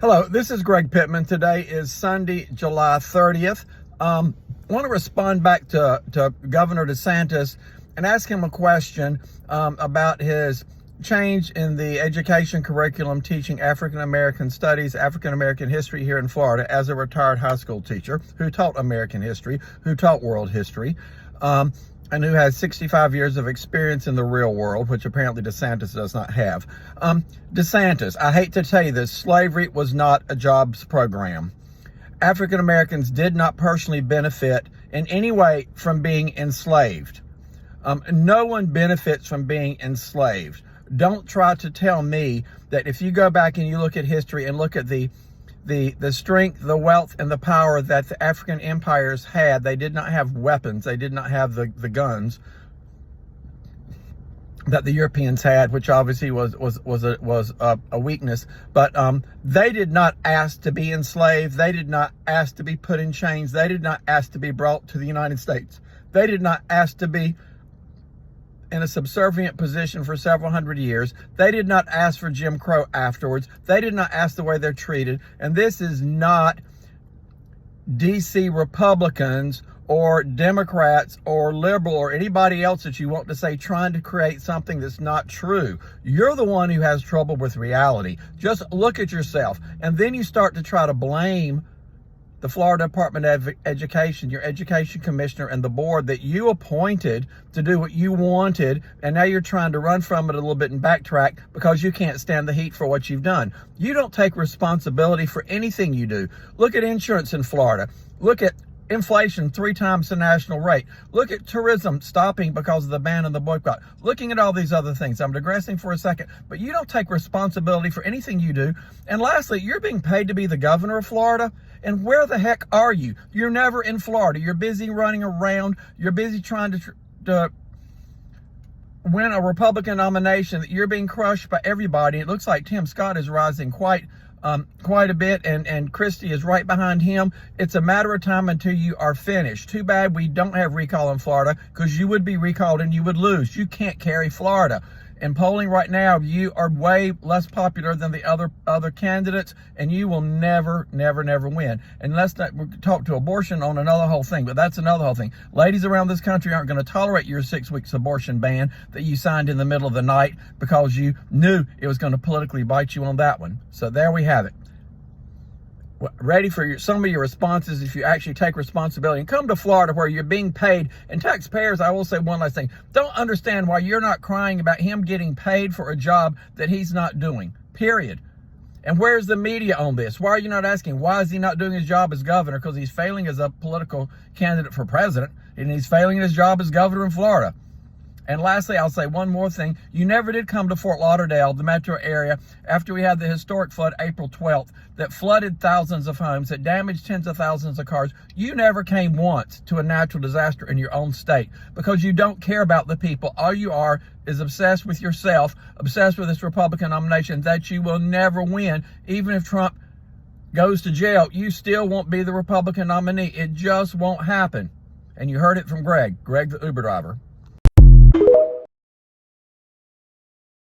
Hello, this is Greg Pittman. Today is Sunday, July 30th. I want to respond back to Governor DeSantis and ask him a question about his change in the education curriculum teaching African American studies, African American history here in Florida as a retired high school teacher who taught American history, who taught world history, and who has 65 years of experience in the real world, which apparently DeSantis does not have. DeSantis, I hate to tell you this, slavery was not a jobs program. African Americans did not personally benefit in any way from being enslaved. No one benefits from being enslaved. Don't try to tell me that if you go back and you look at history and look at the strength, the wealth, and the power that the African empires had. They did not have weapons. They did not have the guns that the Europeans had, which obviously was a weakness. But they did not ask to be enslaved. They did not ask to be put in chains. They did not ask to be brought to the United States. They did not ask to be in a subservient position for several hundred years. They did not ask for Jim Crow afterwards. They did not ask the way they're treated. And this is not DC Republicans or Democrats or liberal or anybody else that you want to say trying to create something that's not true. You're the one who has trouble with reality. Just look at yourself. And then you start to try to blame the Florida Department of Education, your education commissioner, and the board that you appointed to do what you wanted, and now you're trying to run from it a little bit and backtrack because you can't stand the heat for what you've done. You don't take responsibility for anything you do. Look at insurance in Florida. Look at inflation 3 times the national rate. Look at tourism stopping because of the ban and the boycott. Looking at all these other things. I'm digressing for a second, but you don't take responsibility for anything you do. And lastly, you're being paid to be the governor of Florida. And where the heck are you? You're never in Florida. You're busy running around. You're busy trying to win a Republican nomination. You're being crushed by everybody. It looks like Tim Scott is rising quite a bit, and Christie is right behind him. It's a matter of time until you are finished. Too bad we don't have recall in Florida, because you would be recalled and you would lose. You can't carry Florida. In polling right now, you are way less popular than the other candidates, and you will never win. And let's not talk to abortion on another whole thing, but that's another whole thing. Ladies around this country aren't going to tolerate your 6 weeks abortion ban that you signed in the middle of the night because you knew it was going to politically bite you on that one. So there we have it. Ready for some of your responses if you actually take responsibility and come to Florida where you're being paid. And taxpayers, I will say one last thing, don't understand why you're not crying about him getting paid for a job that he's not doing, period. And where's the media on this? Why are you not asking, why is he not doing his job as governor? Because he's failing as a political candidate for president, and he's failing in his job as governor in Florida. And lastly, I'll say one more thing. You never did come to Fort Lauderdale, the metro area, after we had the historic flood April 12th that flooded thousands of homes, that damaged tens of thousands of cars. You never came once to a natural disaster in your own state because you don't care about the people. All you are is obsessed with yourself, obsessed with this Republican nomination that you will never win. Even if Trump goes to jail, you still won't be the Republican nominee. It just won't happen. And you heard it from Greg the Uber driver.